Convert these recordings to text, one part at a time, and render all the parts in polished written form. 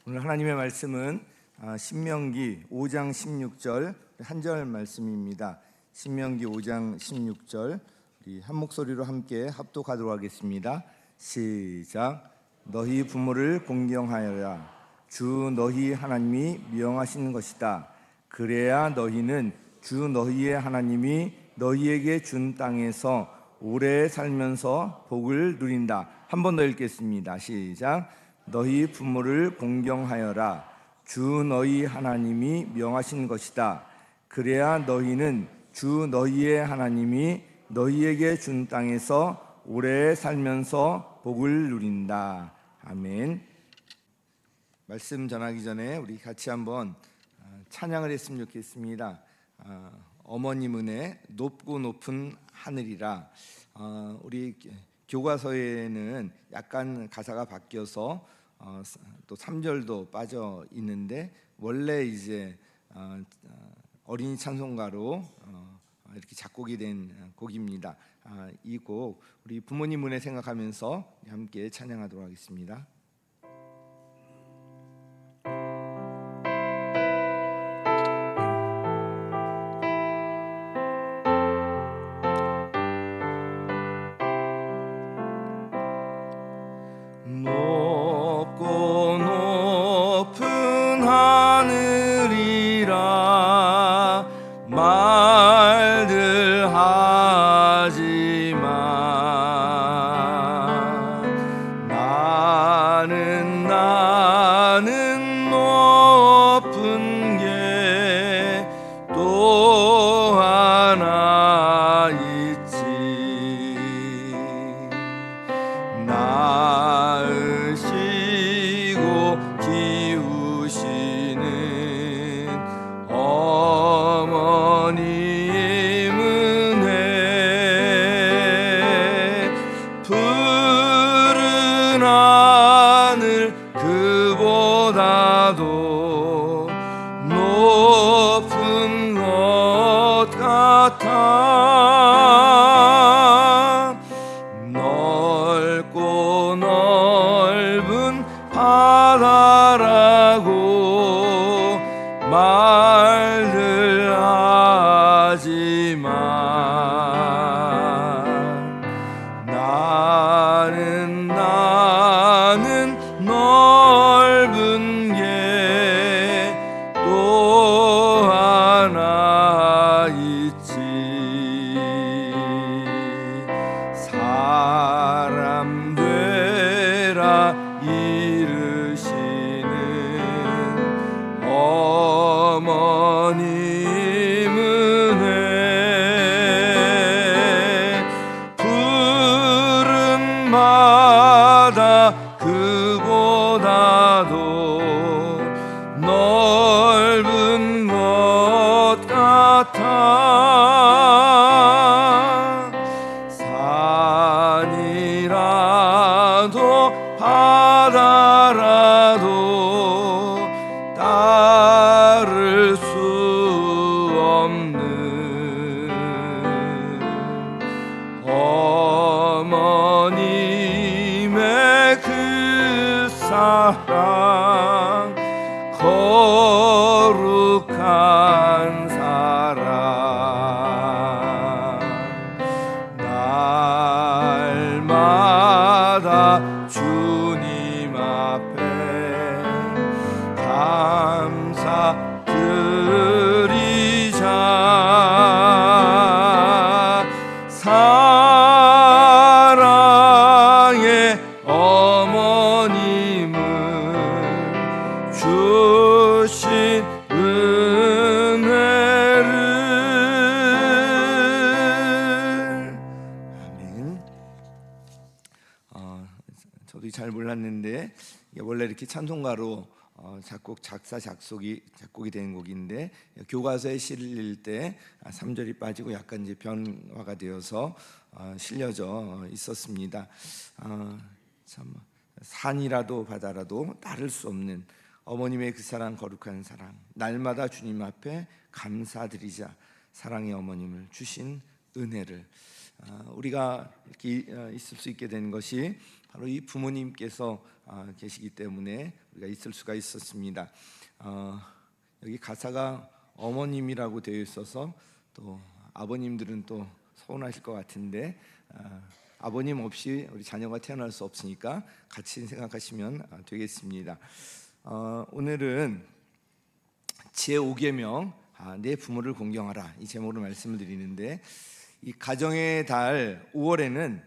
오늘 하나님의 말씀은 신명기 5장 16절 한 절 말씀입니다. 신명기 5장 16절 우리 한 목소리로 함께 합독하도록 하겠습니다. 시작. 너희 부모를 공경하여라. 주 너희 하나님이 명하시는 것이다. 그래야 너희는 주 너희의 하나님이 너희에게 준 땅에서 오래 살면서 복을 누린다. 한 번 더 읽겠습니다. 시작. 너희 부모를 공경하여라. 주 너희 하나님이 명하신 것이다. 그래야 너희는 주 너희의 하나님이 너희에게 준 땅에서 오래 살면서 복을 누린다. 아멘. 말씀 전하기 전에 우리 같이 한번 찬양을 했으면 좋겠습니다. 어머님 은혜 높고 높은 하늘이라. 우리 교과서에는 약간 가사가 바뀌어서 또 3절도 빠져 있는데 원래 이제 어린이 찬송가로 이렇게 작곡이 된 곡입니다. 이 곡 우리 부모님 은혜 생각하면서 함께 찬양하도록 하겠습니다. 높고 높은 하늘이라 말들 하지마. 나는 높은 게 또 하나 있지. 낳으시고 키우시는 어머님 은혜. 푸른 하늘 그보다도 높은 것 같아. 넓고 넓은 바다라고 말들 하지마. 나는 넓은 게 또 하나 있지. 사람 되라 이르시는 어머님 은혜. 푸른 바다 그보다도 넓은 것 같아. 산이라도 바다라도 따를 수 없는 어머님의 그 사랑, 거룩한 사랑. 날마다 주님 앞에 감사드리자. 사랑의 어머님은 주신 은혜를. 아멘. 저도 잘 몰랐는데 원래 이렇게 찬송가로 작곡이 된 곡인데 교과서에 실릴 때 3절이 빠지고 약간 이제 변화가 되어서 실려져 있었습니다. 참 산이라도 바다라도 따를 수 없는 어머님의 그 사랑, 거룩한 사랑. 날마다 주님 앞에 감사드리자. 사랑의 어머님을 주신 은혜를 우리가 이렇게 있을 수 있게 된 것이 바로 이 부모님께서 계시기 때문에 우리가 있을 수가 있었습니다. 여기 가사가 어머님이라고 되어 있어서 또 아버님들은 또 서운하실 것 같은데 아버님 없이 우리 자녀가 태어날 수 없으니까 같이 생각하시면 되겠습니다. 오늘은 제5계명 내 부모를 공경하라 이 제목으로 말씀을 드리는데, 이 가정의 달 5월에는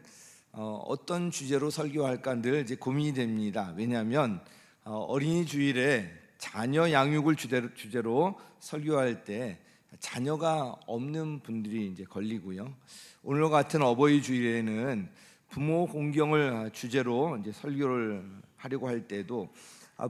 어떤 주제로 설교할까 늘 이제 고민이 됩니다. 왜냐하면 어린이 주일에 자녀 양육을 주제로 설교할 때 자녀가 없는 분들이 이제 걸리고요. 오늘 같은 어버이 주일에는 부모 공경을 주제로 이제 설교를 하려고 할 때도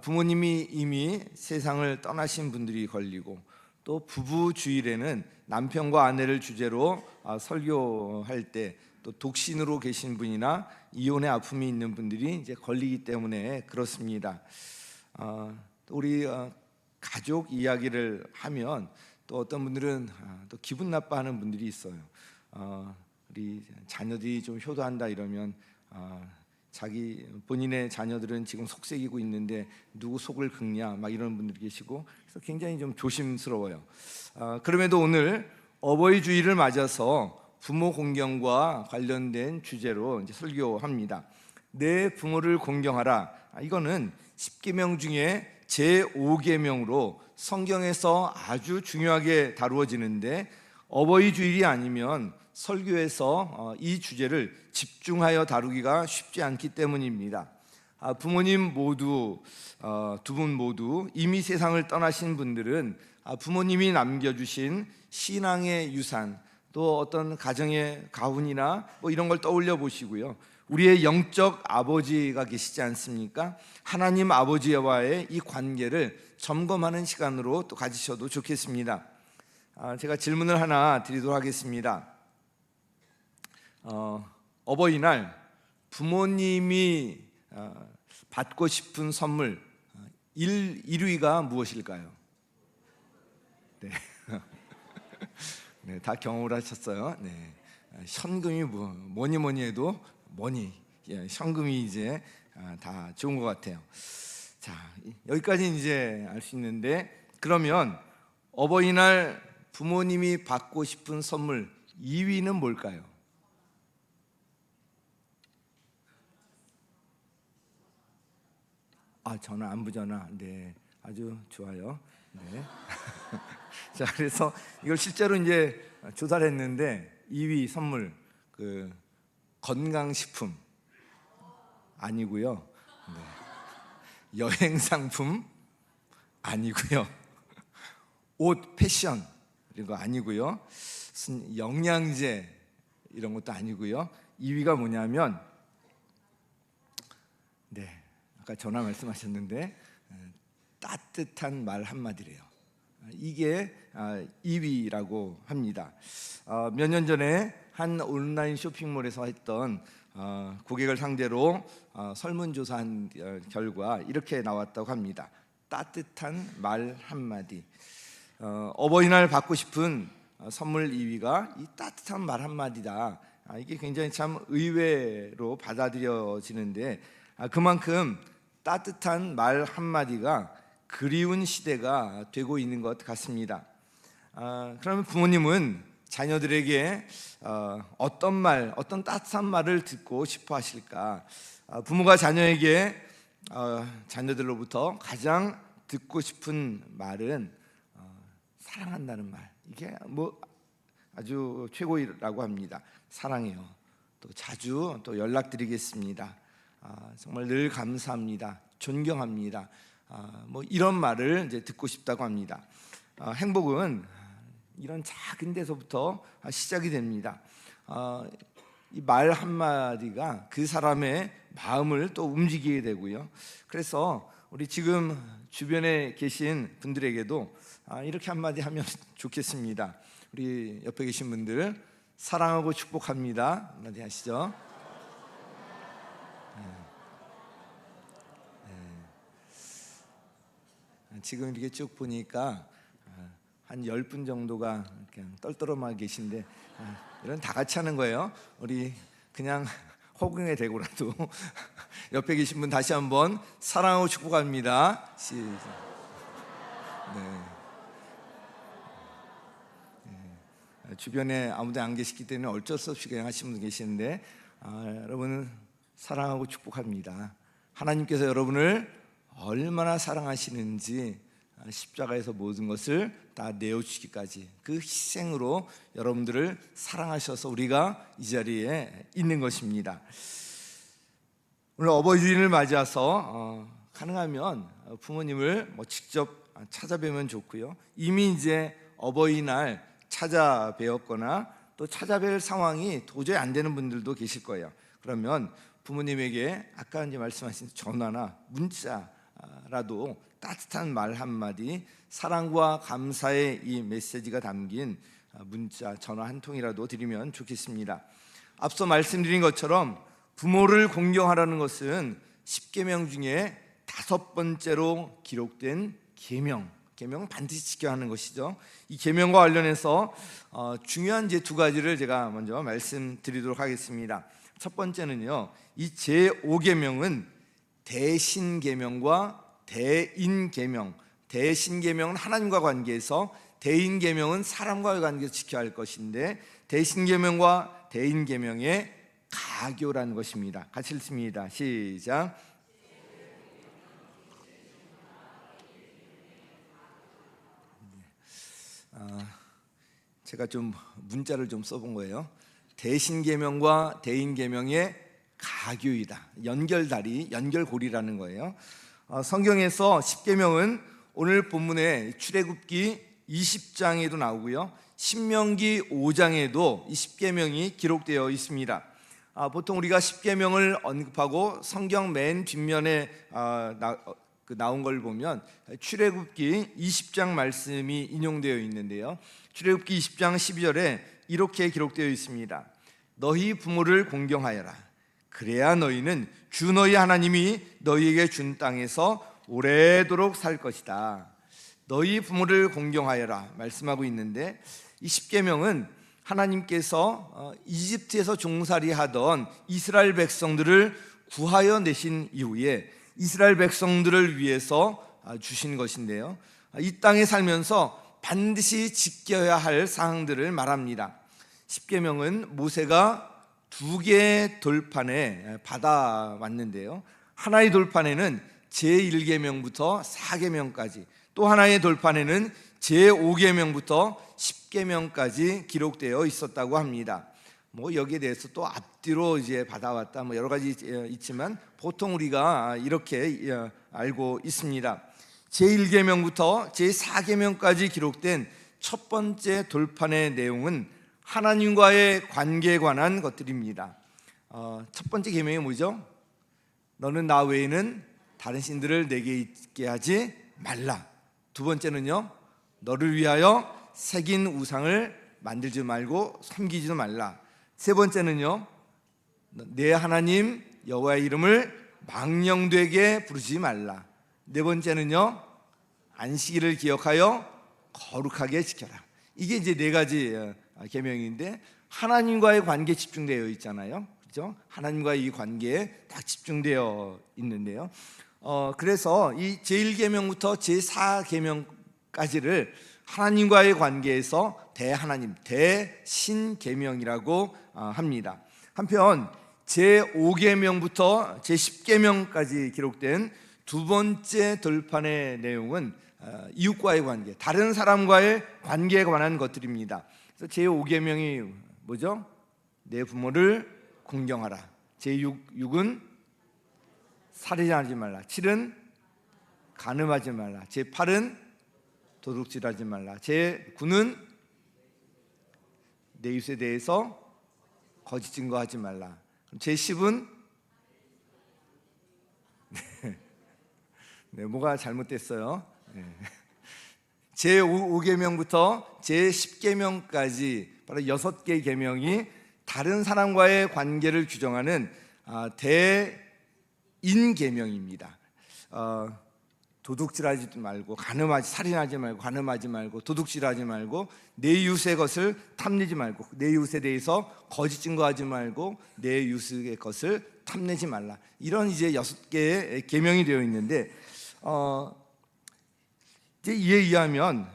부모님이 이미 세상을 떠나신 분들이 걸리고, 또 부부 주일에는 남편과 아내를 주제로 설교할 때 또 독신으로 계신 분이나 이혼의 아픔이 있는 분들이 이제 걸리기 때문에 그렇습니다. 우리 가족 이야기를 하면 또 어떤 분들은 또 기분 나빠하는 분들이 있어요. 우리 자녀들이 좀 효도한다 이러면 자기 본인의 자녀들은 지금 속색이고 있는데 누구 속을 긁냐 막 이런 분들이 계시고, 그래서 굉장히 좀 조심스러워요. 그럼에도 오늘 어버이 주일을 맞아서 부모 공경과 관련된 주제로 이제 설교합니다. 내 부모를 공경하라. 이거는 10계명 중에 제5계명으로 성경에서 아주 중요하게 다루어지는데, 어버이 주일이 아니면 설교에서 이 주제를 집중하여 다루기가 쉽지 않기 때문입니다. 부모님 모두 두 분 모두 이미 세상을 떠나신 분들은 부모님이 남겨주신 신앙의 유산, 또 어떤 가정의 가훈이나 뭐 이런 걸 떠올려 보시고요. 우리의 영적 아버지가 계시지 않습니까? 하나님 아버지와의 이 관계를 점검하는 시간으로 또 가지셔도 좋겠습니다. 제가 질문을 하나 드리도록 하겠습니다. 어버이날 부모님이 받고 싶은 선물 1위가 무엇일까요? 네. 네, 다 경험을 하셨어요. 네. 현금이 뭐니 해도 현금이 이제 다 좋은 것 같아요. 자, 여기까지 이제 알 수 있는데, 그러면 어버이날 부모님이 받고 싶은 선물 2위는 뭘까요? 전화, 안부전화. 네, 아주 좋아요. 네. 자, 그래서 이걸 실제로 이제 조사를 했는데 2위 선물 건강식품 아니고요. 네. 여행 상품 아니고요. 옷, 패션 이런 거 아니고요. 무슨 영양제 이런 것도 아니고요. 2위가 뭐냐면, 네, 아까 전화 말씀하셨는데 따뜻한 말 한마디래요. 이게 2위라고 합니다. 몇 년 전에 한 온라인 쇼핑몰에서 했던 고객을 상대로 설문조사한 결과 이렇게 나왔다고 합니다. 따뜻한 말 한마디. 어버이날 받고 싶은 선물 2위가 이 따뜻한 말 한마디다. 이게 굉장히 참 의외로 받아들여지는데, 그만큼 따뜻한 말 한마디가 그리운 시대가 되고 있는 것 같습니다. 그러면 부모님은 자녀들에게 어떤 따뜻한 말을 듣고 싶어 하실까? 부모가 자녀에게 자녀들로부터 가장 듣고 싶은 말은 사랑한다는 말. 이게 뭐 아주 최고라고 합니다. 사랑해요. 또 자주 또 연락드리겠습니다. 정말 늘 감사합니다. 존경합니다. 뭐 이런 말을 이제 듣고 싶다고 합니다. 행복은 이런 작은 데서부터 시작이 됩니다. 이 말 한마디가 그 사람의 마음을 또 움직이게 되고요. 그래서 우리 지금 주변에 계신 분들에게도 이렇게 한마디 하면 좋겠습니다. 우리 옆에 계신 분들, 사랑하고 축복합니다. 한마디 하시죠. 지금 이렇게 쭉 보니까 한 10분 정도가 그냥 떨떠름하게 계신데, 이런 다 같이 하는 거예요. 우리 그냥 포경에 대고라도 옆에 계신 분 다시 한번 사랑하고 축복합니다. 시작. 주변에 아무도 안 계시기 때문에 어쩔 수 없이 그냥 하시는 분 계시는데 여러분은 사랑하고 축복합니다. 하나님께서 여러분을 얼마나 사랑하시는지 십자가에서 모든 것을 다 내어주기까지 그 희생으로 여러분들을 사랑하셔서 우리가 이 자리에 있는 것입니다. 오늘 어버이주일을 맞이해서 가능하면 부모님을 직접 찾아뵈면 좋고요. 이미 이제 어버이날 찾아뵈었거나 또 찾아뵐 상황이 도저히 안 되는 분들도 계실 거예요. 그러면 부모님에게 아까 이제 말씀하신 전화나 문자라도 따뜻한 말 한마디, 사랑과 감사의 이 메시지가 담긴 문자, 전화 한 통이라도 드리면 좋겠습니다. 앞서 말씀드린 것처럼 부모를 공경하라는 것은 10계명 중에 5번째로 기록된 계명 반드시 지켜야 하는 것이죠. 이 계명과 관련해서 중요한 이제 2가지를 제가 먼저 말씀드리도록 하겠습니다. 첫 번째는요, 이 제5계명은 대신계명과 대인계명. 대신계명은 하나님과 관계에서, 대인계명은 사람과의 관계에서 지켜야 할 것인데, 대신계명과 대인계명의 가교라는 것입니다. 같이 읽습니다. 시작. 제가 좀 문자를 좀 써본 거예요. 대신계명과 대인계명의 가교이다. 연결다리, 연결고리라는 거예요. 성경에서 10계명은 오늘 본문의 출애굽기 20장에도 나오고요, 신명기 5장에도 이 10계명이 기록되어 있습니다. 보통 우리가 10계명을 언급하고 성경 맨 뒷면에 나온 걸 보면 출애굽기 20장 말씀이 인용되어 있는데요, 출애굽기 20장 12절에 이렇게 기록되어 있습니다. 너희 부모를 공경하여라. 그래야 너희는 주 너희 하나님이 너희에게 준 땅에서 오래도록 살 것이다. 너희 부모를 공경하여라 말씀하고 있는데, 이 10계명은 하나님께서 이집트에서 종살이하던 이스라엘 백성들을 구하여 내신 이후에 이스라엘 백성들을 위해서 주신 것인데요, 이 땅에 살면서 반드시 지켜야 할 사항들을 말합니다. 10계명은 모세가 2개의 돌판에 받아왔는데요, 하나의 돌판에는 제1계명부터 4계명까지, 또 하나의 돌판에는 제5계명부터 10계명까지 기록되어 있었다고 합니다. 여기에 대해서 또 앞뒤로 이제 받아왔다 여러 가지 있지만 보통 우리가 이렇게 알고 있습니다. 제1계명부터 제4계명까지 기록된 첫 번째 돌판의 내용은 하나님과의 관계에 관한 것들입니다. 첫 번째 계명이 뭐죠? 너는 나 외에는 다른 신들을 내게 있게 하지 말라. 두 번째는요, 너를 위하여 새긴 우상을 만들지 말고 섬기지도 말라. 세 번째는요, 내 하나님 여호와의 이름을 망령되게 부르지 말라. 네 번째는요, 안식일을 기억하여 거룩하게 지켜라. 이게 이제 4가지 계명인데 하나님과의 관계에 집중되어 있잖아요, 그렇죠? 하나님과의 이 관계에 딱 집중되어 있는데요, 그래서 이 제1계명부터 제4계명까지를 하나님과의 관계에서 대하나님, 대신계명이라고 합니다. 한편 제5계명부터 제10계명까지 기록된 2번째 돌판의 내용은 이웃과의 관계, 다른 사람과의 관계에 관한 것들입니다. 그래서 제5계명이 뭐죠? 내 부모를 공경하라. 제6은 살인하지 말라. 7은 간음하지 말라. 제8은 도둑질하지 말라. 제9는 내 이웃에 대해서 거짓 증거하지 말라. 제10은 네, 뭐가 잘못됐어요? 네. 제5계명부터 제10계명까지 바로 6개의 계명이 다른 사람과의 관계를 규정하는 대인계명입니다. 도둑질하지 말고, 살인하지 말고, 간음하지 말고, 도둑질하지 말고, 내 이웃의 것을 탐내지 말고, 내 이웃에 대해서 거짓 증거하지 말고, 내 이웃의 것을 탐내지 말라. 이런 이제 6개의 계명이 되어 있는데, 이제 이에 의하면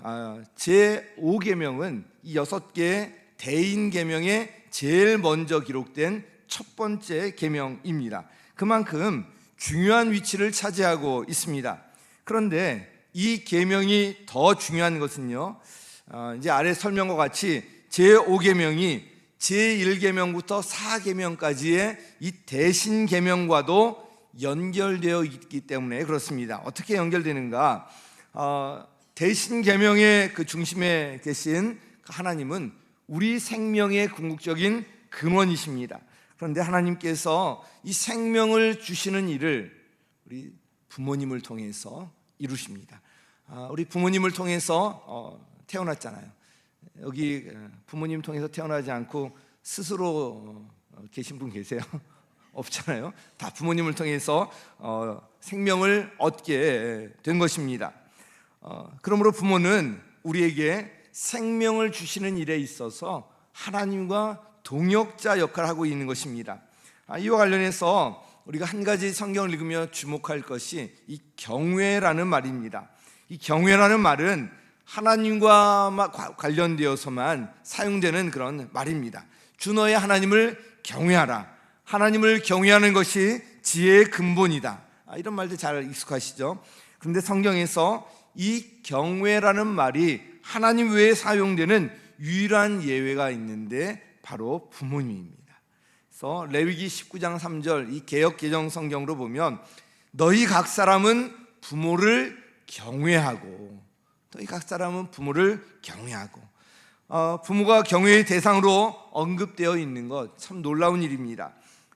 제 5계명은 이 6개의 대인 계명에 제일 먼저 기록된 첫 번째 계명입니다. 그만큼 중요한 위치를 차지하고 있습니다. 그런데 이 계명이 더 중요한 것은요, 이제 아래 설명과 같이 제5계명이 제1계명부터 4계명까지의 이 대신 계명과도 연결되어 있기 때문에 그렇습니다. 어떻게 연결되는가? 대신 계명의 그 중심에 계신 하나님은 우리 생명의 궁극적인 근원이십니다. 그런데 하나님께서 이 생명을 주시는 일을 우리 부모님을 통해서 이루십니다. 우리 부모님을 통해서 태어났잖아요. 여기 부모님 통해서 태어나지 않고 스스로 계신 분 계세요? 없잖아요. 다 부모님을 통해서 생명을 얻게 된 것입니다. 그러므로 부모는 우리에게 생명을 주시는 일에 있어서 하나님과 동역자 역할을 하고 있는 것입니다. 이와 관련해서 우리가 한 가지 성경을 읽으며 주목할 것이 이 경외라는 말입니다. 이 경외라는 말은 하나님과 관련되어서만 사용되는 그런 말입니다. 주 너의 하나님을 경외하라. 하나님을 경외하는 것이 지혜의 근본이다. 이런 말들 잘 익숙하시죠? 그런데 성경에서 이 경외라는 말이 하나님 외에 사용되는 유일한 예외가 있는데 바로 부모님입니다. 그래서 레위기 19장 3절 이 개역 개정 성경으로 보면 너희 각 사람은 부모를 경외하고, 너희 각 사람은 부모를 경외하고, 부모가 경외의 대상으로 언급되어 있는 것 참 놀라운 일입니다.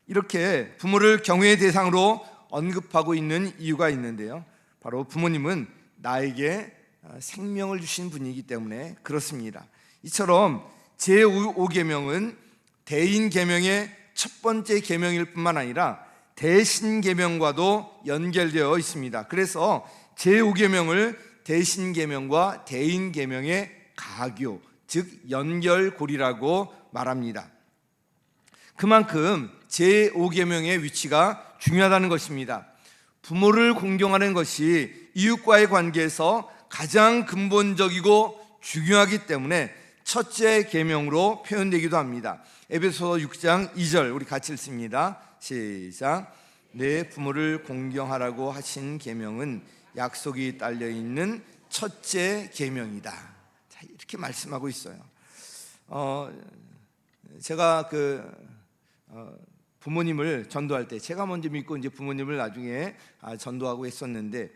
이렇게 부모를 경외의 대상으로 언급하고 있는 이유가 있는데요, 바로 부모님은 나에게 생명을 주신 분이기 때문에 그렇습니다. 이처럼 제5계명은 대인 계명의 첫 번째 계명일 뿐만 아니라 대신 계명과도 연결되어 있습니다. 그래서 제5계명을 대신 계명과 대인 계명의 가교, 즉 연결고리라고 말합니다. 그만큼 제5계명의 위치가 중요하다는 것입니다. 부모를 공경하는 것이 이웃과의 관계에서 가장 근본적이고 중요하기 때문에 첫째 계명으로 표현되기도 합니다. 에베소서 6장 2절 우리 같이 읽습니다. 시작. 내 부모를 공경하라고 하신 계명은 약속이 딸려 있는 첫째 계명이다. 이렇게 말씀하고 있어요. 제가 부모님을 전도할 때 제가 먼저 믿고 이제 부모님을 나중에 전도하고 했었는데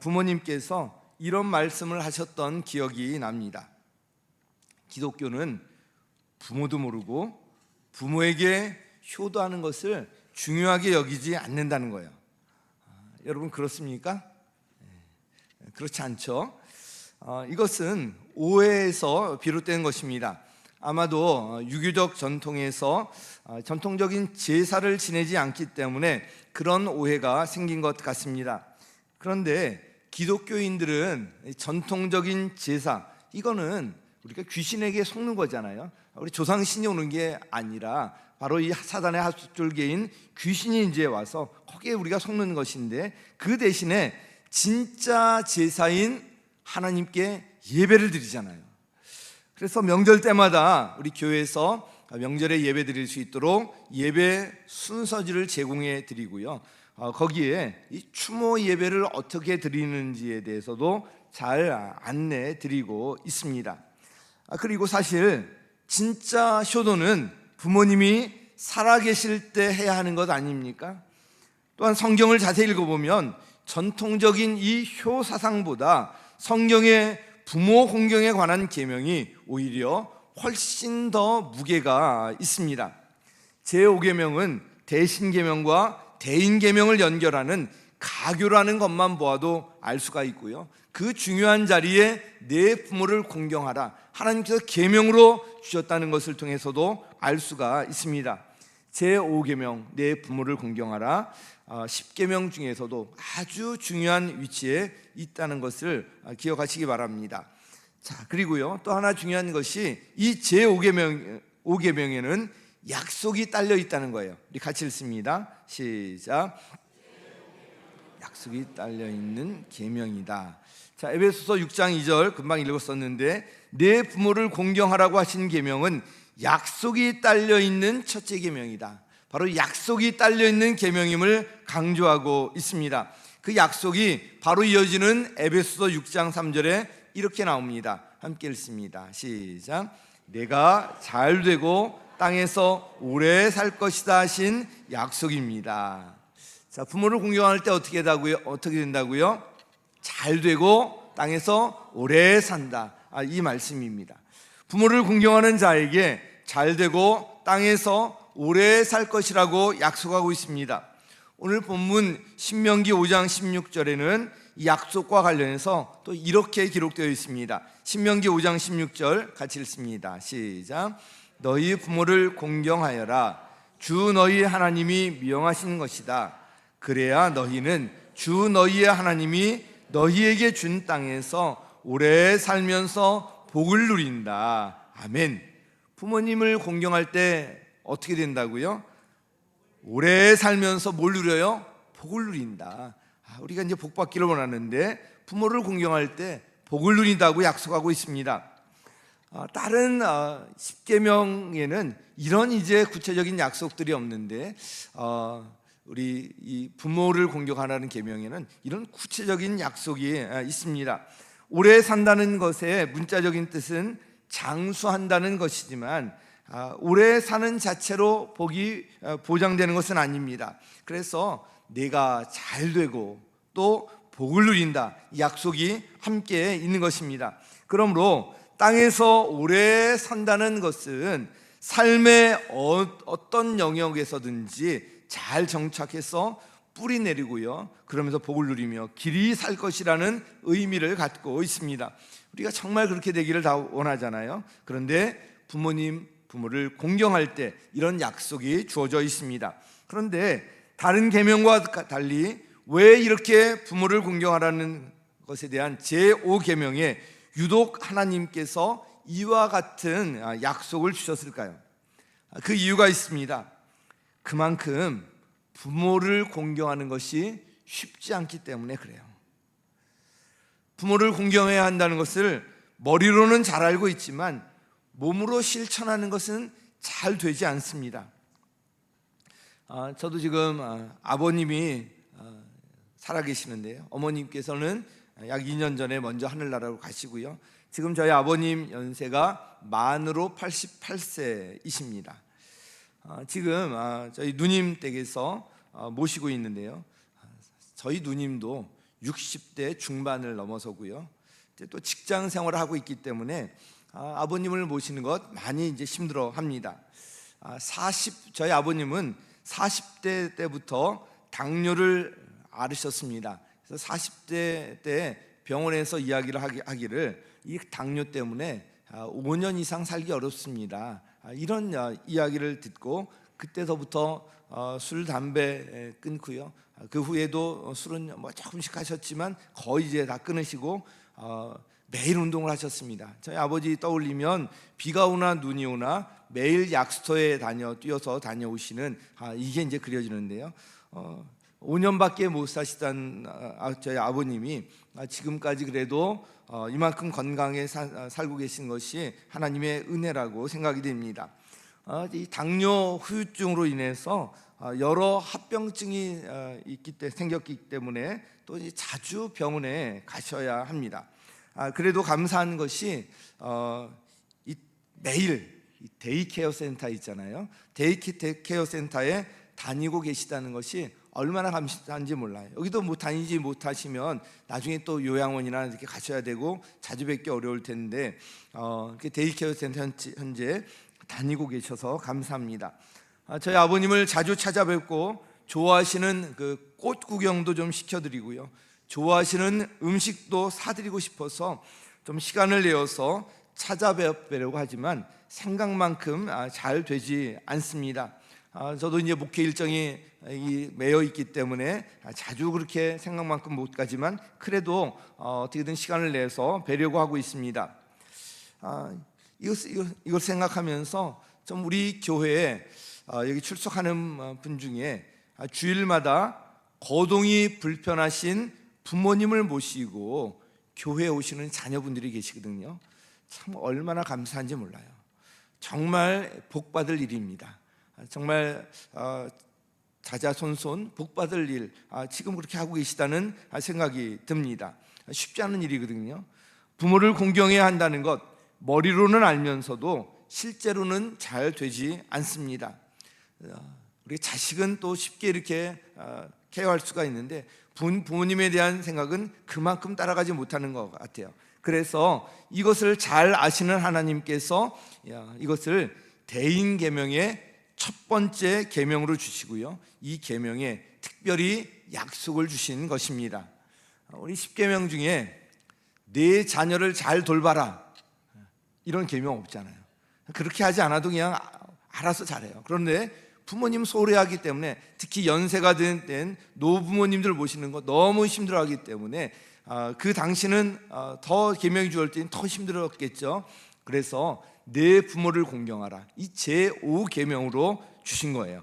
부모님께서 이런 말씀을 하셨던 기억이 납니다. 기독교는 부모도 모르고 부모에게 효도하는 것을 중요하게 여기지 않는다는 거예요. 여러분 그렇습니까? 그렇지 않죠? 이것은 오해에서 비롯된 것입니다. 아마도 유교적 전통에서 전통적인 제사를 지내지 않기 때문에 그런 오해가 생긴 것 같습니다. 그런데 기독교인들은 전통적인 제사, 이거는 우리가 귀신에게 속는 거잖아요. 우리 조상신이 오는 게 아니라 바로 이 사단의 하수줄계인 귀신이 이제 와서 거기에 우리가 속는 것인데, 그 대신에 진짜 제사인 하나님께 예배를 드리잖아요. 그래서 명절 때마다 우리 교회에서 명절에 예배 드릴 수 있도록 예배 순서지를 제공해 드리고요, 거기에 이 추모 예배를 어떻게 드리는지에 대해서도 잘 안내해 드리고 있습니다. 그리고 사실 진짜 효도는 부모님이 살아계실 때 해야 하는 것 아닙니까? 또한 성경을 자세히 읽어보면 전통적인 이 효사상보다 성경의 부모 공경에 관한 계명이 오히려 훨씬 더 무게가 있습니다. 제5계명은 대신계명과 대인계명을 연결하는 가교라는 것만 보아도 알 수가 있고요, 그 중요한 자리에 내 부모를 공경하라, 하나님께서 계명으로 주셨다는 것을 통해서도 알 수가 있습니다. 제5계명 내 부모를 공경하라, 십계명 중에서도 아주 중요한 위치에 있다는 것을 기억하시기 바랍니다. 자, 그리고요, 또 하나 중요한 것이 이 제5계명에는 약속이 딸려 있다는 거예요. 우리 같이 읽습니다. 시작. 약속이 딸려 있는 계명이다. 자, 에베소서 6장 2절 금방 읽었었는데, 내 부모를 공경하라고 하신 계명은 약속이 딸려 있는 첫째 계명이다. 바로 약속이 딸려 있는 계명임을 강조하고 있습니다. 그 약속이 바로 이어지는 에베소서 6장 3절에 이렇게 나옵니다. 함께 읽습니다. 시작. 내가 잘 되고 땅에서 오래 살 것이다 하신 약속입니다. 자, 부모를 공경할 때 어떻게 된다고요? 잘 되고 땅에서 오래 산다. 이 말씀입니다. 부모를 공경하는 자에게 잘 되고 땅에서 오래 살 것이라고 약속하고 있습니다. 오늘 본문 신명기 5장 16절에는 이 약속과 관련해서 또 이렇게 기록되어 있습니다. 신명기 5장 16절 같이 읽습니다. 시작. 너희 부모를 공경하여라. 주 너희 하나님이 명하신 것이다. 그래야 너희는 주 너희의 하나님이 너희에게 준 땅에서 오래 살면서 복을 누린다. 아멘. 부모님을 공경할 때 어떻게 된다고요? 오래 살면서 뭘 누려요? 복을 누린다. 우리가 이제 복 받기를 원하는데 부모를 공경할 때 복을 누린다고 약속하고 있습니다. 다른 십계명에는 이런 이제 구체적인 약속들이 없는데 우리 이 부모를 공경하라는 계명에는 이런 구체적인 약속이 있습니다. 오래 산다는 것의 문자적인 뜻은 장수한다는 것이지만 오래 사는 자체로 복이 보장되는 것은 아닙니다. 그래서 내가 잘 되고 또 복을 누린다, 이 약속이 함께 있는 것입니다. 그러므로 땅에서 오래 산다는 것은 삶의 어떤 영역에서든지 잘 정착해서 뿌리 내리고요, 그러면서 복을 누리며 길이 살 것이라는 의미를 갖고 있습니다. 우리가 정말 그렇게 되기를 다 원하잖아요. 그런데 부모를 공경할 때 이런 약속이 주어져 있습니다. 그런데 다른 계명과 달리 왜 이렇게 부모를 공경하라는 것에 대한 제5계명에 유독 하나님께서 이와 같은 약속을 주셨을까요? 그 이유가 있습니다. 그만큼 부모를 공경하는 것이 쉽지 않기 때문에 그래요. 부모를 공경해야 한다는 것을 머리로는 잘 알고 있지만 몸으로 실천하는 것은 잘 되지 않습니다. 저도 지금 아버님이 살아계시는데요, 어머님께서는 약 2년 전에 먼저 하늘나라로 가시고요, 지금 저희 아버님 연세가 만으로 88세이십니다. 지금 저희 누님 댁에서 모시고 있는데요, 저희 누님도 60대 중반을 넘어서고요, 또 직장 생활을 하고 있기 때문에 아버님을 모시는 것 많이 이제 힘들어합니다. 저희 아버님은 40대 때부터 당뇨를 앓으셨습니다. 그래서 40대 때 병원에서 이야기를 하기를 이 당뇨 때문에 5년 이상 살기 어렵습니다. 이런 이야기를 듣고 그때서부터 술, 담배 끊고요. 그 후에도 술은 조금씩 하셨지만 거의 이제 다 끊으시고 매일 운동을 하셨습니다. 저희 아버지 떠올리면 비가 오나 눈이 오나 매일 약수터에 뛰어서 다녀오시는 이게 이제 그려지는데요. 5년밖에 못 사시던 저희 아버님이 지금까지 그래도 이만큼 건강에 살고 계신 것이 하나님의 은혜라고 생각이 됩니다. 이 당뇨 후유증으로 인해서 여러 합병증이 생겼기 때문에 또 자주 병원에 가셔야 합니다. 그래도 감사한 것이 매일 데이케어 센터 있잖아요. 데이케어 센터에 다니고 계시다는 것이 얼마나 감사한지 몰라요. 여기도 다니지 못하시면 나중에 또 요양원이나 이렇게 가셔야 되고 자주 뵙기 어려울 텐데 데이케어 센터 현재 다니고 계셔서 감사합니다. 저희 아버님을 자주 찾아뵙고 좋아하시는 그 꽃 구경도 좀 시켜드리고요, 좋아하시는 음식도 사드리고 싶어서 좀 시간을 내어서 찾아뵈려고 하지만 생각만큼 잘 되지 않습니다. 저도 이제 목회 일정이 매여 있기 때문에 자주 그렇게 생각만큼 못 가지만 그래도 어떻게든 시간을 내서 뵈려고 하고 있습니다. 이걸 생각하면서 좀 우리 교회에 여기 출석하는 분 중에 주일마다 거동이 불편하신 부모님을 모시고 교회에 오시는 자녀분들이 계시거든요. 참 얼마나 감사한지 몰라요. 정말 복받을 일입니다. 정말 자자손손 복받을 일, 지금 그렇게 하고 계시다는 생각이 듭니다. 쉽지 않은 일이거든요. 부모를 공경해야 한다는 것 머리로는 알면서도 실제로는 잘 되지 않습니다. 우리 자식은 또 쉽게 이렇게 케어할 수가 있는데 부모님에 대한 생각은 그만큼 따라가지 못하는 것 같아요. 그래서 이것을 잘 아시는 하나님께서 이것을 대인 계명의 첫 번째 계명으로 주시고요, 이 계명에 특별히 약속을 주신 것입니다. 우리 10계명 중에 내 자녀를 잘 돌봐라 이런 계명 없잖아요. 그렇게 하지 않아도 그냥 알아서 잘해요. 그런데 부모님 소홀해하기 때문에, 특히 연세가 된 노부모님들 모시는 거 너무 힘들어하기 때문에 그 당시는 더 계명이 주어질 때는 더 힘들었겠죠. 그래서 내 부모를 공경하라, 이 제5계명으로 주신 거예요.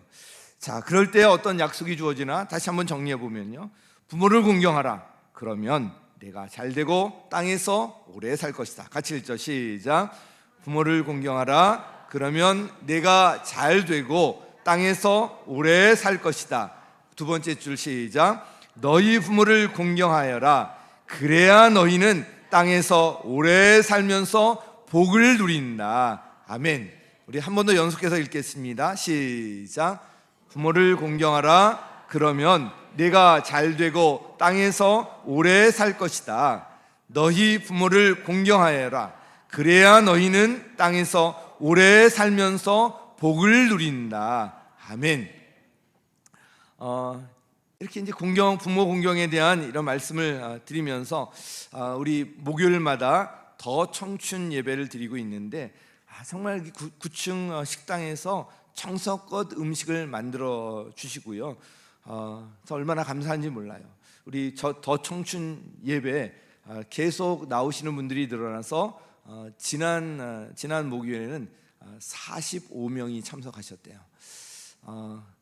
자, 그럴 때 어떤 약속이 주어지나 다시 한번 정리해 보면요, 부모를 공경하라, 그러면 내가 잘되고 땅에서 오래 살 것이다. 같이 읽죠. 시작. 부모를 공경하라, 그러면 내가 잘되고 땅에서 오래 살 것이다. 두 번째 줄 시작. 너희 부모를 공경하여라, 그래야 너희는 땅에서 오래 살면서 복을 누린다. 아멘. 우리 한 번 더 연속해서 읽겠습니다. 시작. 부모를 공경하라, 그러면 내가 잘되고 땅에서 오래 살 것이다. 너희 부모를 공경하여라, 그래야 너희는 땅에서 오래 살면서 복을 누린다. 아멘. 이렇게 이제 부모 공경에 대한 이런 말씀을 드리면서 우리 목요일마다 더 청춘 예배를 드리고 있는데, 정말 9층 식당에서 정성껏 음식을 만들어 주시고요, 얼마나 감사한지 몰라요. 우리 더 청춘 예배 계속 나오시는 분들이 늘어나서 지난 목요일에는 45명이 참석하셨대요.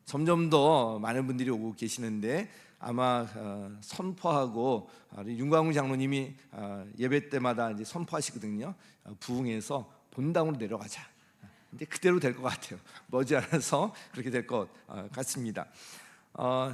점점 더 많은 분들이 오고 계시는데, 아마 선포하고 윤광우 장로님이 예배 때마다 이제 선포하시거든요. 부흥해서 본당으로 내려가자. 근데 그대로 될 것 같아요. 머지않아서 그렇게 될 것 같습니다.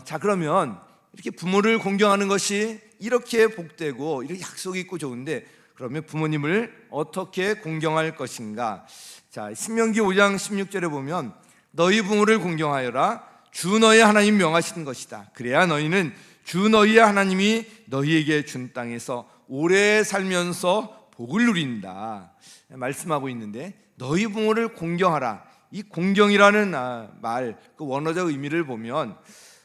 자, 그러면 이렇게 부모를 공경하는 것이 이렇게 복되고 이렇게 약속이 있고 좋은데, 그러면 부모님을 어떻게 공경할 것인가? 자, 신명기 5장 16절에 보면 너희 부모를 공경하여라, 주 너희 하나님 명하신 것이다. 그래야 너희는 주 너희의 하나님이 너희에게 준 땅에서 오래 살면서 복을 누린다 말씀하고 있는데, 너희 부모를 공경하라, 이 공경이라는 말, 그 원어적 의미를 보면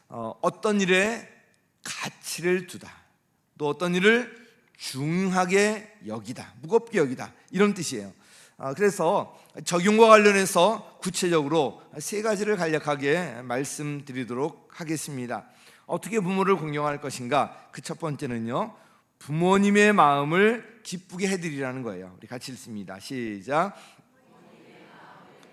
어떤 일에 가치를 두다, 또 어떤 일을 중하게 여기다, 무겁게 여기다, 이런 뜻이에요. 그래서 적용과 관련해서 구체적으로 세 가지를 간략하게 말씀드리도록 하겠습니다. 어떻게 부모를 공경할 것인가? 그 첫 번째는요, 부모님의 마음을 기쁘게 해드리라는 거예요. 우리 같이 읽습니다. 시작.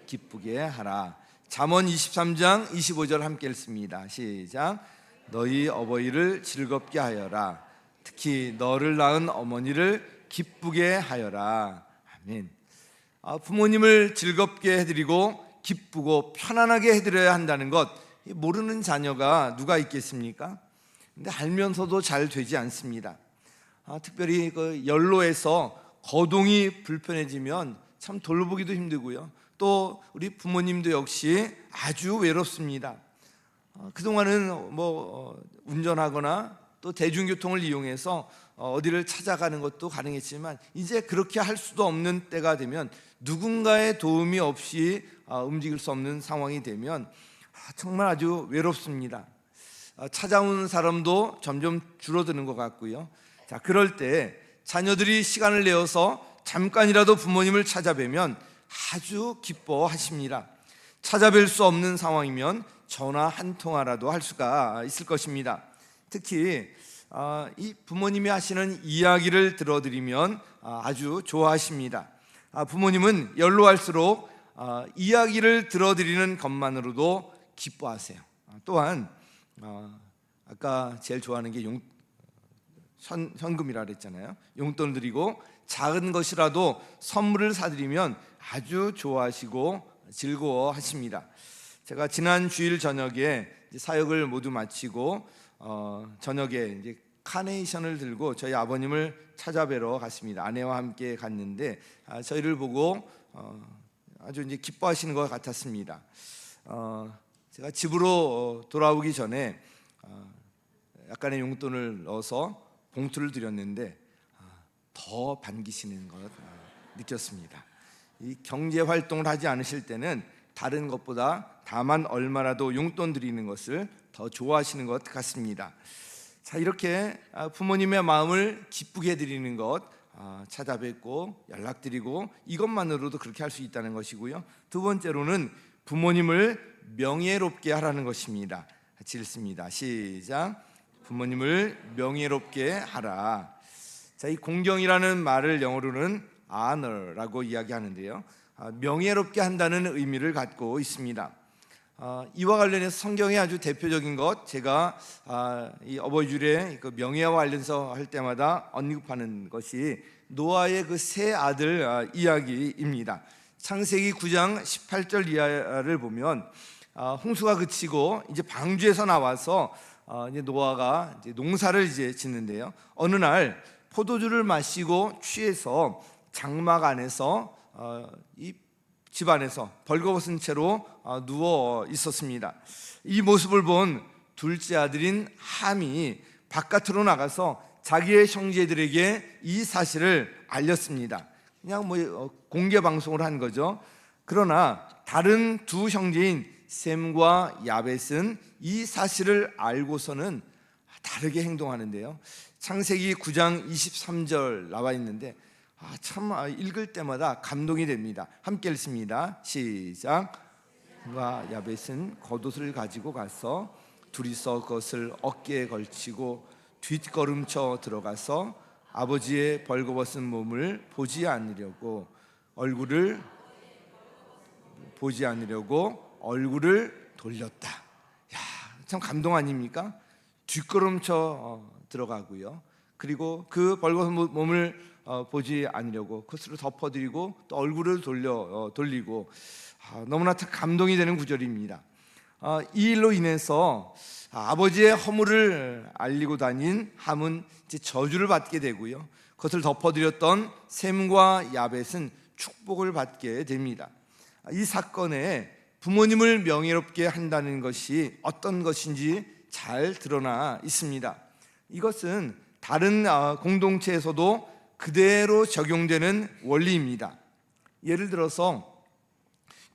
기쁘게 하라. 잠언 23장 25절 함께 읽습니다. 시작. 너희 어버이를 즐겁게 하여라, 특히 너를 낳은 어머니를 기쁘게 하여라. 아멘. 부모님을 즐겁게 해드리고 기쁘고 편안하게 해드려야 한다는 것, 모르는 자녀가 누가 있겠습니까? 근데 알면서도 잘 되지 않습니다. 특별히 그 연로에서 거동이 불편해지면 참 돌보기도 힘들고요, 또 우리 부모님도 역시 아주 외롭습니다. 그동안은 운전하거나 또 대중교통을 이용해서 어디를 찾아가는 것도 가능했지만, 이제 그렇게 할 수도 없는 때가 되면, 누군가의 도움이 없이 움직일 수 없는 상황이 되면 정말 아주 외롭습니다. 찾아오는 사람도 점점 줄어드는 것 같고요. 자, 그럴 때 자녀들이 시간을 내어서 잠깐이라도 부모님을 찾아뵈면 아주 기뻐하십니다. 찾아뵐 수 없는 상황이면 전화 한 통화라도 할 수가 있을 것입니다. 특히 이 부모님이 하시는 이야기를 들어드리면 아주 좋아하십니다. 부모님은 연로할수록 이야기를 들어드리는 것만으로도 기뻐하세요. 또한 아까 제일 좋아하는 게 현금이라 그랬잖아요. 용돈 드리고 작은 것이라도 선물을 사드리면 아주 좋아하시고 즐거워하십니다. 제가 지난 주일 저녁에 사역을 모두 마치고 저녁에 이제 카네이션을 들고 저희 아버님을 찾아뵈러 갔습니다. 아내와 함께 갔는데 저희를 보고 아주 이제 기뻐하시는 것 같았습니다. 제가 집으로 돌아오기 전에 약간의 용돈을 넣어서 봉투를 드렸는데 더 반기시는 것 느꼈습니다. 이 경제 활동을 하지 않으실 때는 다른 것보다 다만 얼마라도 용돈 드리는 것을 더 좋아하시는 것 같습니다. 자, 이렇게 부모님의 마음을 기쁘게 드리는 것, 찾아뵙고 연락드리고 이것만으로도 그렇게 할 수 있다는 것이고요. 두 번째로는 부모님을 명예롭게 하라는 것입니다. 같이 읽습니다. 시작. 부모님을 명예롭게 하라. 자, 이 공경이라는 말을 영어로는 honor라고 이야기하는데요. 명예롭게 한다는 의미를 갖고 있습니다. 이와 관련해서 성경의 아주 대표적인 것, 제가 이 어버이주일에 그 명예와 관련해서 할 때마다 언급하는 것이 노아의 그 세 아들 이야기입니다. 창세기 9장 18절 이하를 보면 홍수가 그치고 이제 방주에서 나와서 이제 노아가 이제 농사를 이제 짓는데요. 어느 날 포도주를 마시고 취해서 장막 안에서 이 집 안에서 벌거벗은 채로 누워 있었습니다. 이 모습을 본 둘째 아들인 함이 바깥으로 나가서 자기의 형제들에게 이 사실을 알렸습니다. 그냥 공개 방송을 한 거죠. 그러나 다른 두 형제인 셈과 야벳은 이 사실을 알고서는 다르게 행동하는데요. 창세기 9장 23절 나와 있는데 참 읽을 때마다 감동이 됩니다. 함께 읽습니다. 시작. 셈과 야벳은 겉옷을 가지고 가서 둘이서 그것을 어깨에 걸치고 뒷걸음쳐 들어가서 아버지의 벌거벗은 몸을 보지 않으려고 얼굴을 돌렸다. 야, 참 감동 아닙니까? 뒷걸음쳐 들어가고요. 그리고 그 벌거벗은 몸을 보지 않으려고 그것으로 덮어드리고 또 얼굴을 돌리고 너무나 감동이 되는 구절입니다. 이 일로 인해서 아버지의 허물을 알리고 다닌 함은 이제 저주를 받게 되고요. 그것을 덮어드렸던 셈과 야벳은 축복을 받게 됩니다. 이 사건에 부모님을 명예롭게 한다는 것이 어떤 것인지 잘 드러나 있습니다. 이것은 다른 공동체에서도 그대로 적용되는 원리입니다. 예를 들어서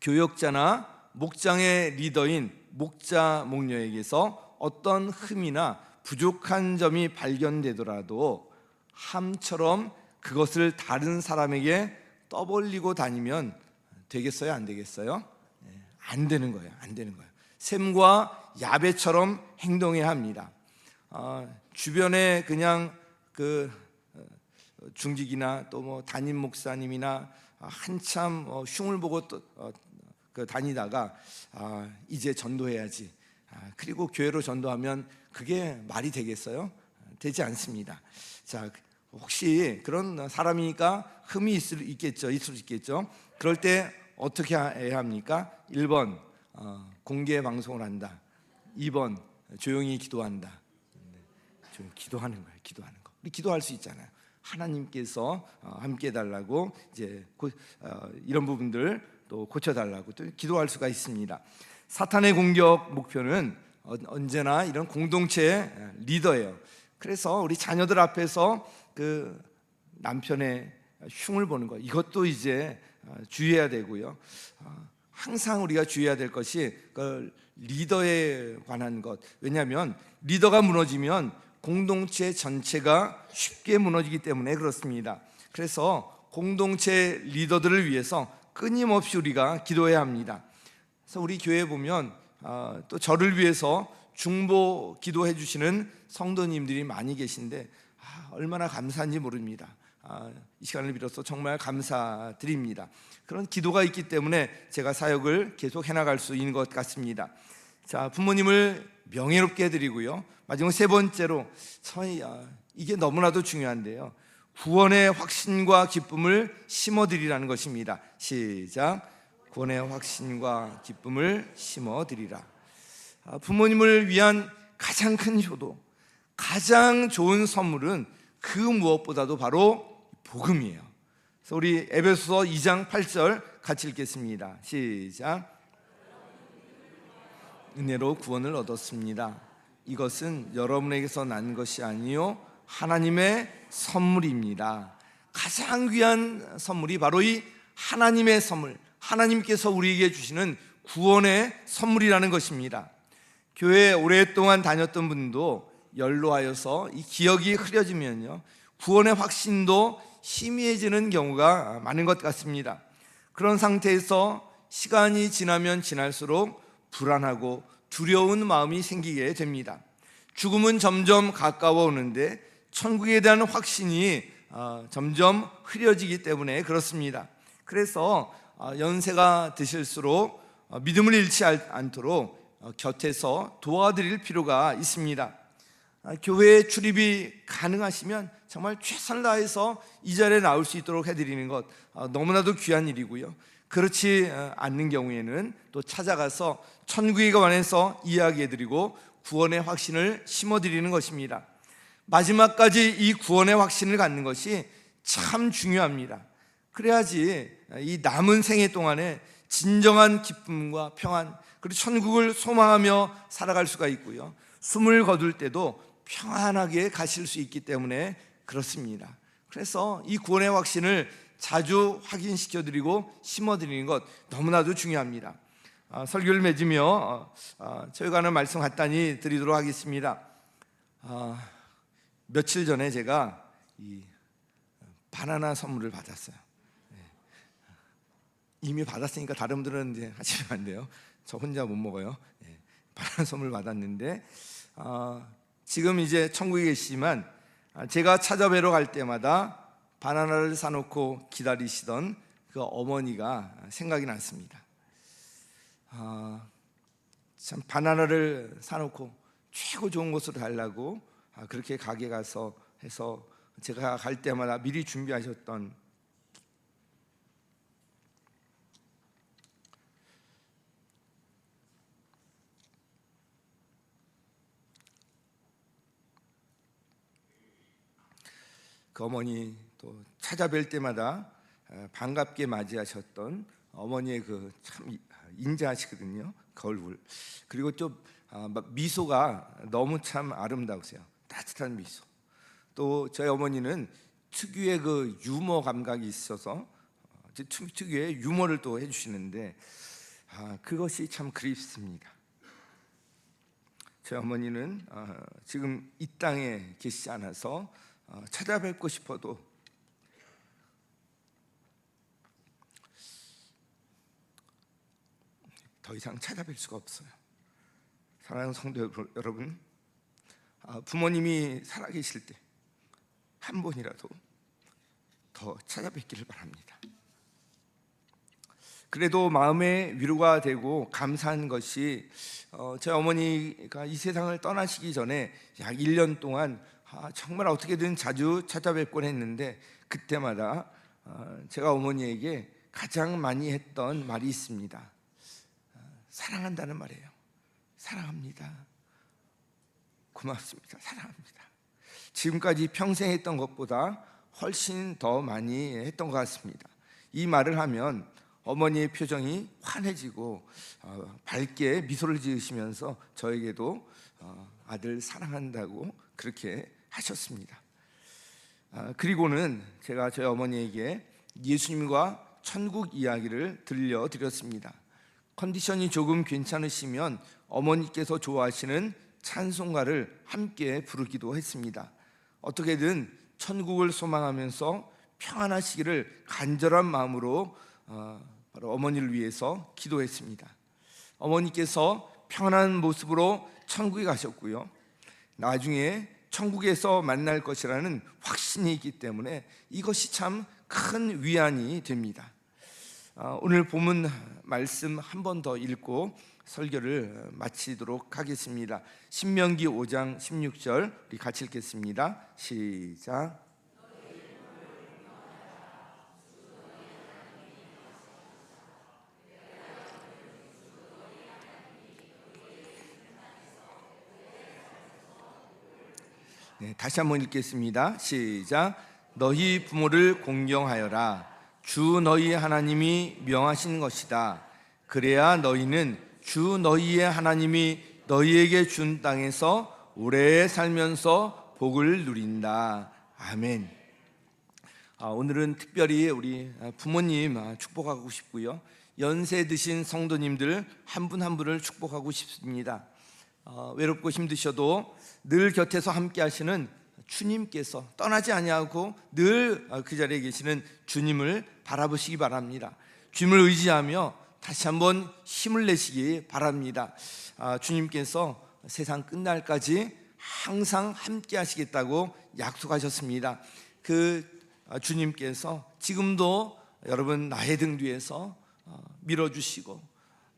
교역자나 목장의 리더인 목자 목녀에게서 어떤 흠이나 부족한 점이 발견되더라도 함처럼 그것을 다른 사람에게 떠벌리고 다니면 되겠어요? 안 되겠어요? 안 되는 거예요. 안 되는 거예요. 셈과 야벳처럼 행동해야 합니다. 주변에 그냥 그 중직이나 또 담임 목사님이나 한참 흉을 보고 또 다니다가 이제 전도해야지. 그리고 교회로 전도하면 그게 말이 되겠어요? 되지 않습니다. 자, 혹시 그런 사람이니까 흠이 있을 수 있겠죠. 그럴 때 어떻게 해야 합니까? 1번 공개 방송을 한다. 2번 조용히 기도한다. 조용히 기도하는 거예요. 기도하는 거. 우리 기도할 수 있잖아요. 하나님께서 함께 해달라고 이제 이런 부분들 또 고쳐달라고 또 기도할 수가 있습니다. 사탄의 공격 목표는 언제나 이런 공동체의 리더예요. 그래서 우리 자녀들 앞에서 그 남편의 흉을 보는 것, 이것도 이제 주의해야 되고요. 항상 우리가 주의해야 될 것이 그 리더에 관한 것. 왜냐하면 리더가 무너지면 공동체 전체가 쉽게 무너지기 때문에 그렇습니다. 그래서 공동체 리더들을 위해서 끊임없이 우리가 기도해야 합니다. 그래서 우리 교회에 보면 또 저를 위해서 중보 기도해 주시는 성도님들이 많이 계신데 얼마나 감사한지 모릅니다. 이 시간을 빌어서 정말 감사드립니다. 그런 기도가 있기 때문에 제가 사역을 계속 해나갈 수 있는 것 같습니다. 자, 부모님을 명예롭게 해드리고요. 마지막 세 번째로 이게 너무나도 중요한데요, 구원의 확신과 기쁨을 심어드리라는 것입니다. 시작. 구원의 확신과 기쁨을 심어드리라. 부모님을 위한 가장 큰 효도, 가장 좋은 선물은 그 무엇보다도 바로 복음이에요. 그래서 우리 에베소서 2장 8절 같이 읽겠습니다. 시작. 은혜로 구원을 얻었습니다. 이것은 여러분에게서 난 것이 아니요 하나님의 선물입니다. 가장 귀한 선물이 바로 이 하나님의 선물, 하나님께서 우리에게 주시는 구원의 선물이라는 것입니다. 교회에 오랫동안 다녔던 분도 연로하여서 이 기억이 흐려지면요, 구원의 확신도 희미해지는 경우가 많은 것 같습니다. 그런 상태에서 시간이 지나면 지날수록 불안하고 두려운 마음이 생기게 됩니다. 죽음은 점점 가까워 오는데 천국에 대한 확신이 점점 흐려지기 때문에 그렇습니다. 그래서 연세가 드실수록 믿음을 잃지 않도록 곁에서 도와드릴 필요가 있습니다. 교회에 출입이 가능하시면 정말 최선을 다해서 이 자리에 나올 수 있도록 해드리는 것 너무나도 귀한 일이고요. 그렇지 않는 경우에는 또 찾아가서 천국에 관해서 이야기해드리고 구원의 확신을 심어드리는 것입니다. 마지막까지 이 구원의 확신을 갖는 것이 참 중요합니다. 그래야지 이 남은 생애 동안에 진정한 기쁨과 평안, 그리고 천국을 소망하며 살아갈 수가 있고요, 숨을 거둘 때도 평안하게 가실 수 있기 때문에 그렇습니다. 그래서 이 구원의 확신을 자주 확인시켜드리고 심어드리는 것 너무나도 중요합니다. 설교를 맺으며 저희가 하는 말씀 간단히 드리도록 하겠습니다. 며칠 전에 제가 이 바나나 선물을 받았어요. 이미 받았으니까 다른 분들은 이제 하시면 안 돼요. 저 혼자 못 먹어요. 바나나 선물 받았는데 지금 이제 천국에 계시지만 제가 찾아뵈러 갈 때마다 바나나를 사놓고 기다리시던 그 어머니가 생각이 났습니다. 참 바나나를 사놓고 최고 좋은 곳으로 가려고 그렇게 가게 가서 해서 제가 갈 때마다 미리 준비하셨던 그 어머니, 또 찾아뵐 때마다 반갑게 맞이하셨던 어머니의 그 참 인자하시거든요, 그 얼굴. 그리고 좀 미소가 너무 참 아름다우세요. 따뜻한 미소. 또 저희 어머니는 특유의 그 유머 감각이 있어서 특유의 유머를 또 해주시는데 그것이 참 그립습니다. 저희 어머니는 지금 이 땅에 계시지 않아서 찾아뵙고 싶어도 더 이상 찾아뵐 수가 없어요. 사랑하는 성도 여러분, 부모님이 살아계실 때 한 번이라도 더 찾아뵙기를 바랍니다. 그래도 마음의 위로가 되고 감사한 것이 저희 어머니가 이 세상을 떠나시기 전에 약 1년 동안 정말 어떻게든 자주 찾아뵙곤 했는데 그때마다 제가 어머니에게 가장 많이 했던 말이 있습니다. 사랑한다는 말이에요. 사랑합니다. 고맙습니다. 사랑합니다. 지금까지 평생 했던 것보다 훨씬 더 많이 했던 것 같습니다. 이 말을 하면 어머니의 표정이 환해지고 밝게 미소를 지으시면서 저에게도 아들 사랑한다고 그렇게 하셨습니다. 그리고는 제가 저희 어머니에게 예수님과 천국 이야기를 들려드렸습니다. 컨디션이 조금 괜찮으시면 어머니께서 좋아하시는 찬송가를 함께 부르기도 했습니다. 어떻게든 천국을 소망하면서 평안하시기를 간절한 마음으로 바로 어머니를 위해서 기도했습니다. 어머니께서 평안한 모습으로 천국에 가셨고요. 나중에 천국에서 만날 것이라는 확신이 있기 때문에 이것이 참 큰 위안이 됩니다. 오늘 본문 말씀 한 번 더 읽고 설교를 마치도록 하겠습니다. 신명기 5장 16절 우리 같이 읽겠습니다. 시작. 네, 다시 한번 읽겠습니다. 시작. 너희 부모를 공경하여라. 주 너희 하나님이 명하신 것이다. 그래야 너희는 주 너희의 하나님이 너희에게 준 땅에서 오래 살면서 복을 누린다. 아멘. 오늘은 특별히 우리 부모님 축복하고 싶고요. 연세 드신 성도님들 한 분 한 분을 축복하고 싶습니다. 외롭고 힘드셔도 늘 곁에서 함께 하시는 주님께서 떠나지 아니하고 늘 그 자리에 계시는 주님을 바라보시기 바랍니다. 주님을 의지하며 다시 한번 힘을 내시기 바랍니다. 주님께서 세상 끝날까지 항상 함께 하시겠다고 약속하셨습니다. 그 주님께서 지금도 여러분 나의 등 뒤에서 밀어주시고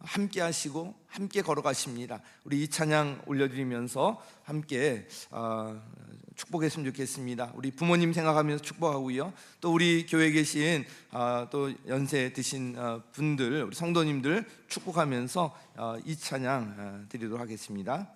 함께 하시고 함께 걸어가십니다. 우리 이 찬양 올려드리면서 함께 축복했으면 좋겠습니다. 우리 부모님 생각하면서 축복하고요. 또 우리 교회에 계신 또 연세 드신 분들, 우리 성도님들 축복하면서 이 찬양 드리도록 하겠습니다.